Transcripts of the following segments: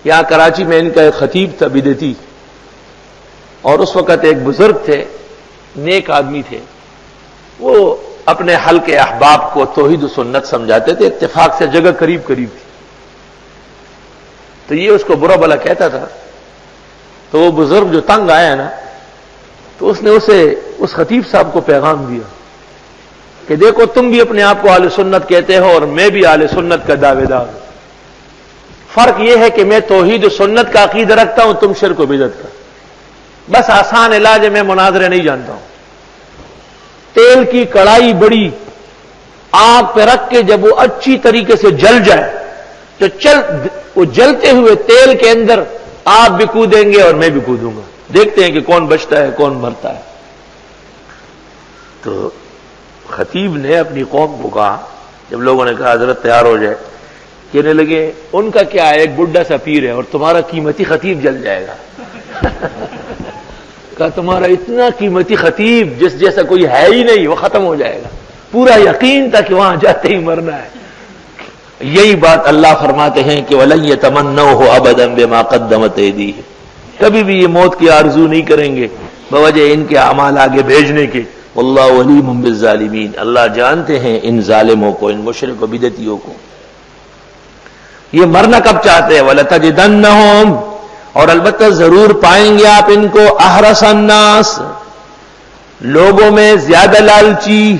یہاں کراچی میں ان کا ایک خطیب تھا بدعتی، اور اس وقت ایک بزرگ تھے، نیک آدمی تھے، وہ اپنے حلقے احباب کو توحید و سنت سمجھاتے تھے، اتفاق سے جگہ قریب قریب تھی، تو یہ اس کو برا بلا کہتا تھا. تو وہ بزرگ جو تنگ آیا نا، تو اس نے اس خطیب صاحب کو پیغام دیا کہ دیکھو تم بھی اپنے آپ کو اہل سنت کہتے ہو اور میں بھی اہل سنت کا دعوے دار ہوں، فرق یہ ہے کہ میں توحید و سنت کا عقیدہ رکھتا ہوں، تم شرک و بدعت کا. بس آسان علاج ہے، میں مناظرے نہیں جانتا ہوں. تیل کی کڑائی بڑی آگ پہ رکھ کے جب وہ اچھی طریقے سے جل جائے تو وہ جلتے ہوئے تیل کے اندر آپ بھی کودیں گے اور میں بھی کودوں گا، دیکھتے ہیں کہ کون بچتا ہے کون مرتا ہے. تو خطیب نے اپنی قوم کو کہا، جب لوگوں نے کہا حضرت تیار ہو جائے، کہنے لگے ان کا کیا ہے، ایک بڈھا سا پیر ہے اور تمہارا قیمتی خطیب جل جائے گا. کہا تمہارا اتنا قیمتی خطیب جس جیسا کوئی ہے ہی نہیں، وہ ختم ہو جائے گا. پورا یقین تھا کہ وہاں جاتے ہی مرنا ہے. یہی بات اللہ فرماتے ہیں کہ وَلَن يَتَمَنَّوْهُ أَبَدًا بِمَا قَدَّمَتْ أَيْدِيهِمْ، کبھی بھی یہ موت کی آرزو نہیں کریں گے بوجہ ان کے اعمال آگے بھیجنے کے. وَاللَّهُ عَلِيمٌ بِالظَّالِمِينَ، اللہ جانتے ہیں ان ظالموں کو، ان مشرک و بدعتیوں کو. یہ مرنا کب چاہتے ہیں؟ وَلَتَجِدَنَّهُمْ، اور البتہ ضرور پائیں گے آپ ان کو، احرص الناس، لوگوں میں زیادہ لالچی،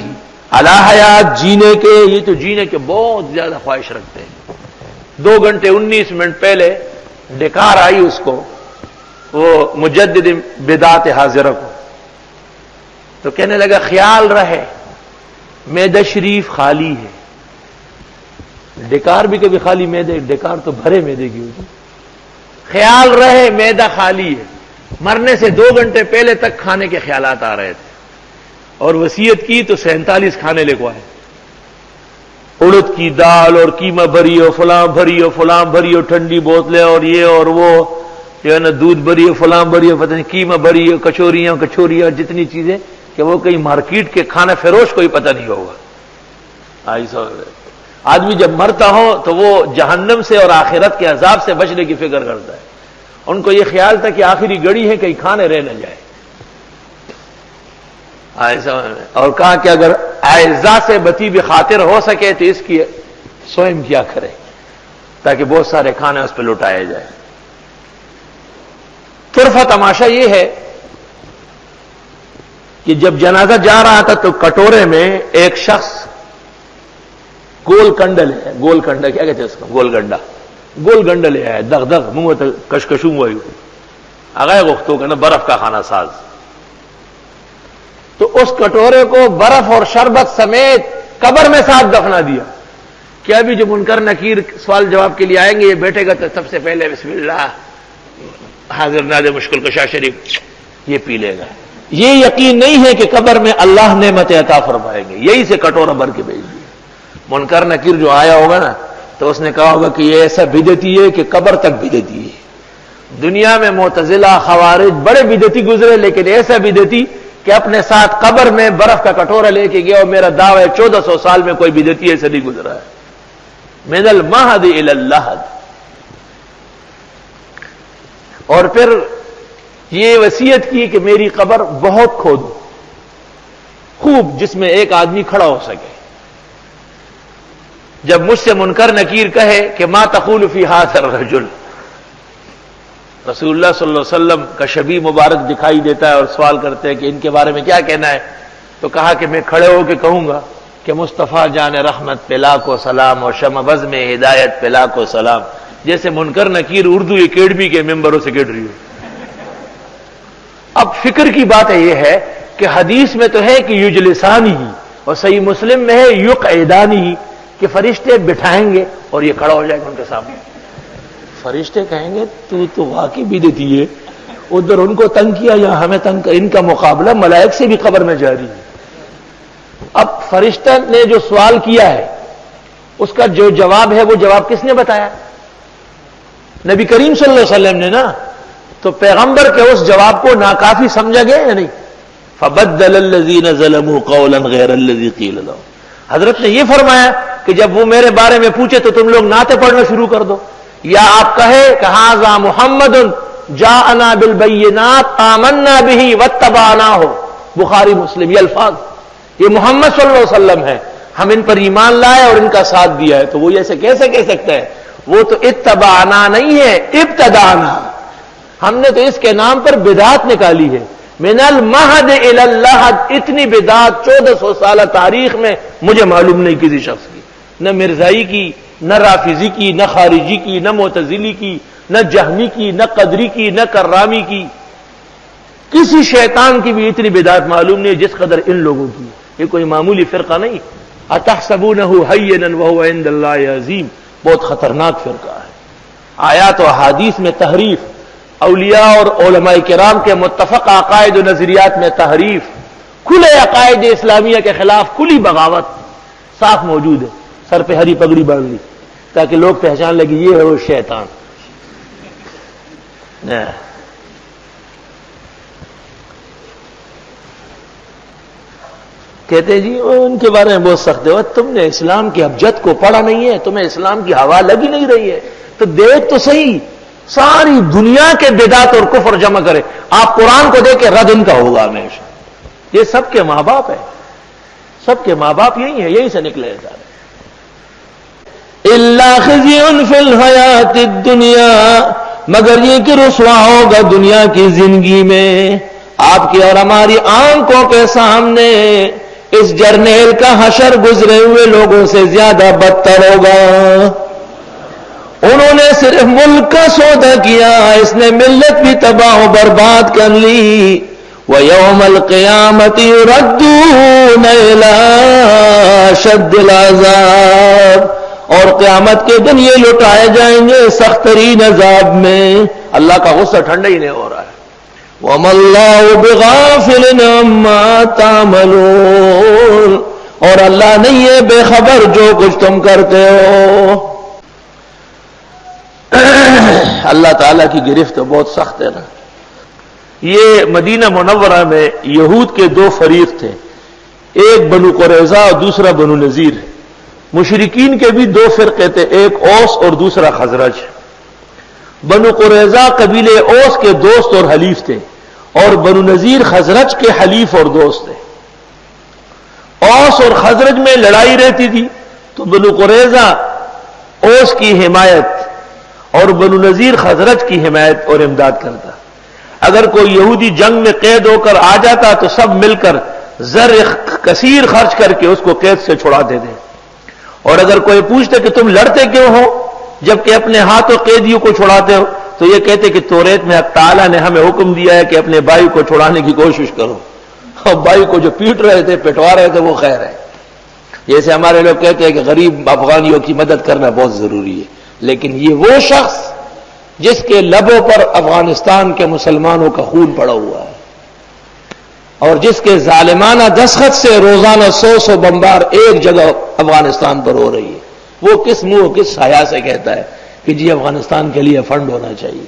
علی حیات، جینے کے، یہ تو جینے کے بہت زیادہ خواہش رکھتے ہیں. 2 گھنٹے 19 منٹ پہلے ڈکار آئی اس کو، وہ مجدد بدعت حاضرہ کو، تو کہنے لگا خیال رہے معدہ شریف خالی ہے. ڈکار بھی کبھی خالی معدے، ڈکار تو بھرے معدے کی ہوتی. خیال رہے معدہ خالی ہے. مرنے سے 2 گھنٹے پہلے تک کھانے کے خیالات آ رہے تھے، اور وصیت کی تو 47 کھانے لے کو آئے. اڑد کی دال اور قیمہ بھری ہو، فلاں بھری ہو، فلاں بھری ہو، ٹھنڈی بوتلیں اور یہ اور وہ، جو ہے نا دودھ بھری ہو، فلاں بھری ہو، پتہ نہیں قیمہ بھری ہو، کچوریاں، جتنی چیزیں کہ وہ کہیں مارکیٹ کے کھانا فروش کو ہی پتہ نہیں ہوگا. آدمی جب مرتا ہو تو وہ جہنم سے اور آخرت کے عذاب سے بچنے کی فکر کرتا ہے. ان کو یہ خیال تھا کہ آخری گھڑی ہے، کہیں کھانے رہ نہ جائے. اور کہا کہ اگر اعزا سے بتی بھی خاطر ہو سکے تو اس کی سوئم کیا کرے تاکہ بہت سارے کھانے اس پہ لٹائے جائے. طرفہ تماشا یہ ہے کہ جب جنازہ جا رہا تھا تو کٹورے میں ایک شخص گول کنڈا لے آیا. گول کنڈا کیا کہتے ہیں اس کو؟ گول گنڈا لے آیا. دغ دغ منہ کشکشوں ہوئی آگاہ گفتوں کا نا برف کا خانہ ساز. تو اس کٹورے کو برف اور شربت سمیت قبر میں ساتھ دفنا دیا. کیا بھی جو منکر نکیر سوال جواب کے لیے آئیں گے، یہ بیٹھے گا تو سب سے پہلے بسم اللہ حاضر ناد مشکل کشا شریف یہ پی لے گا. یہ یقین نہیں ہے کہ قبر میں اللہ نعمت عطا فرمائیں گے، یہی سے کٹورا بھر کے بھیج دیا. منکر نکیر جو آیا ہوگا نا تو اس نے کہا ہوگا کہ یہ ایسا بدعتی ہے کہ قبر تک بدعتی ہے. دنیا میں معتزلہ خوارج بڑے بدعتی گزرے، لیکن ایسا بدعتی کہ اپنے ساتھ قبر میں برف کا کٹورا لے کے گیا، اور میرا دعویٰ ہے 1400 سال میں کوئی بدعتی ایسا نہیں گزرا ہے. من المہد الی اللحد. اور پھر یہ وصیت کی کہ میری قبر بہت کھودو، خوب، جس میں ایک آدمی کھڑا ہو سکے. جب مجھ سے منکر نکیر کہے کہ ما تقول فی ھذا الرجل، رسول اللہ صلی اللہ علیہ وسلم کا شبیہ مبارک دکھائی دیتا ہے اور سوال کرتے ہیں کہ ان کے بارے میں کیا کہنا ہے، تو کہا کہ میں کھڑے ہو کے کہوں گا کہ مصطفیٰ جان رحمت پہ لاکھوں سلام اور شمع بز میں ہدایت پہ لاکھوں سلام، جیسے منکر نکیر اردو اکیڈمی کے ممبر و سیکرٹری ہو. اب فکر کی بات یہ ہے کہ حدیث میں تو ہے کہ یجلسانی ہی، اور صحیح مسلم میں ہے یقعدانی ہی، کہ فرشتے بٹھائیں گے اور یہ کھڑا ہو جائے گا ان کے سامنے. فرشتے کہیں گے تو واقعی بدعتی ہے، ادھر ان کو تنگ کیا یا ہمیں تنگ کیا. ان کا مقابلہ ملائک سے بھی قبر میں جاری ہے. اب فرشتہ نے جو سوال کیا ہے اس کا جو جواب ہے وہ جواب کس نے بتایا؟ نبی کریم صلی اللہ علیہ وسلم نے نا. تو پیغمبر کے اس جواب کو ناکافی سمجھا گیا یا نہیں؟ فبدل الذین ظلموا قولا غیر الذی قیل لهم. حضرت نے یہ فرمایا کہ جب وہ میرے بارے میں پوچھے تو تم لوگ نعتیں پڑھنا شروع کر دو. یا آپ کہے کہ ھذا محمد جاءنا بالبینات آمنا به واتبعناہ، بخاری مسلم یہ الفاظ، یہ محمد صلی اللہ علیہ وسلم ہے، ہم ان پر ایمان لائے اور ان کا ساتھ دیا ہے۔ تو وہ ایسے کیسے کہہ سکتا ہے؟ وہ تو اتبعنا نہیں ہے، ابتدعنا، ہم نے تو اس کے نام پر بدعت نکالی ہے۔ من المہد الی اللحد، اتنی بدعت 1400 سالہ تاریخ میں مجھے معلوم نہیں کسی شخص کی، نہ مرزائی کی، نہ رافضی کی، نہ خارجی کی، نہ معتزلی کی، نہ جہمی کی، نہ قدری کی، نہ کرامی کی، کسی شیطان کی بھی اتنی بدعت معلوم نہیں جس قدر ان لوگوں کی۔ یہ کوئی معمولی فرقہ نہیں۔ اتحسبونہ ہینا وہو عند اللہ عظیم، بہت خطرناک فرقہ ہے۔ آیات و احادیث میں تحریف، اولیاء اور علماء کرام کے متفق عقائد و نظریات میں تحریف، کھلے عقائد اسلامیہ کے خلاف کھلی بغاوت صاف موجود ہے۔ سر پہ ہری پگڑی باندھ لی تاکہ لوگ پہچان لگے یہ ہے وہ شیطان۔ کہتے ہیں جی ان کے بارے میں بہت سخت ہے، تم نے اسلام کی ابجد کو پڑھا نہیں ہے، تمہیں اسلام کی ہوا لگی نہیں رہی ہے، تو دیکھ تو صحیح، ساری دنیا کے بدعت اور کفر جمع کرے، آپ قرآن کو دیکھ کے رد ان کا ہوگا ہمیشہ۔ یہ سب کے ماں باپ ہے، سب کے ماں باپ یہی ہیں، یہی سے نکلے ہیں سارے۔ الا خزی فی الحیات الدنیا، مگر یہ کہ رسوا ہوگا دنیا کی زندگی میں، آپ کی اور ہماری آنکھوں کے سامنے اس جرنیل کا حشر گزرے ہوئے لوگوں سے زیادہ بدتر ہوگا۔ انہوں نے صرف ملک کا سودا کیا، اس نے ملت بھی تباہ و برباد کر لی۔ وَيَوْمَ الْقِيَامَةِ يُرَدُّونَ إِلَىٰ أَشَدِّ الْعَذَابِ، اور قیامت کے دن یہ لوٹائے جائیں گے سخت ترین عذاب میں۔ اللہ کا غصہ ٹھنڈا ہی نہیں ہو رہا ہے۔ وَمَا اللَّهُ بِغَافِلٍ عَمَّا تَعْمَلُونَ، اور اللہ نہیں ہے بے خبر جو کچھ تم کرتے ہو۔ اللہ تعالیٰ کی گرفت بہت سخت ہے نا۔ یہ مدینہ منورہ میں یہود کے دو فریق تھے، ایک بنو قریظہ اور دوسرا بنو نذیر۔ مشرکین کے بھی دو فرقے تھے، ایک اوس اور دوسرا خزرج۔ بنو قریظہ قبیلے اوس کے دوست اور حلیف تھے، اور بنو نذیر خزرج کے حلیف اور دوست تھے۔ اوس اور خزرج میں لڑائی رہتی تھی تو بنو قریظہ اوس کی حمایت اور بنو نذیر خزرج کی حمایت اور امداد کرتا۔ اگر کوئی یہودی جنگ میں قید ہو کر آ جاتا تو سب مل کر زر کثیر خرچ کر کے اس کو قید سے چھڑا دیتے، اور اگر کوئی پوچھتے کہ تم لڑتے کیوں ہو جبکہ اپنے ہاتھوں قیدیوں کو چھڑاتے ہو، تو یہ کہتے کہ توریت میں تعالیٰ نے ہمیں حکم دیا ہے کہ اپنے بھائی کو چھڑانے کی کوشش کرو، اور بھائی کو جو پیٹ رہے تھے پٹوا رہے تھے وہ خیر ہے۔ جیسے ہمارے لوگ کہتے ہیں کہ غریب افغانیوں کی مدد کرنا بہت ضروری ہے، لیکن یہ وہ شخص جس کے لبوں پر افغانستان کے مسلمانوں کا خون پڑا ہوا ہے، اور جس کے ظالمانہ دستخط سے روزانہ 100 بمبار ایک جگہ افغانستان پر ہو رہی ہے، وہ کس منہ کس حیا سے کہتا ہے کہ جی افغانستان کے لیے فنڈ ہونا چاہیے؟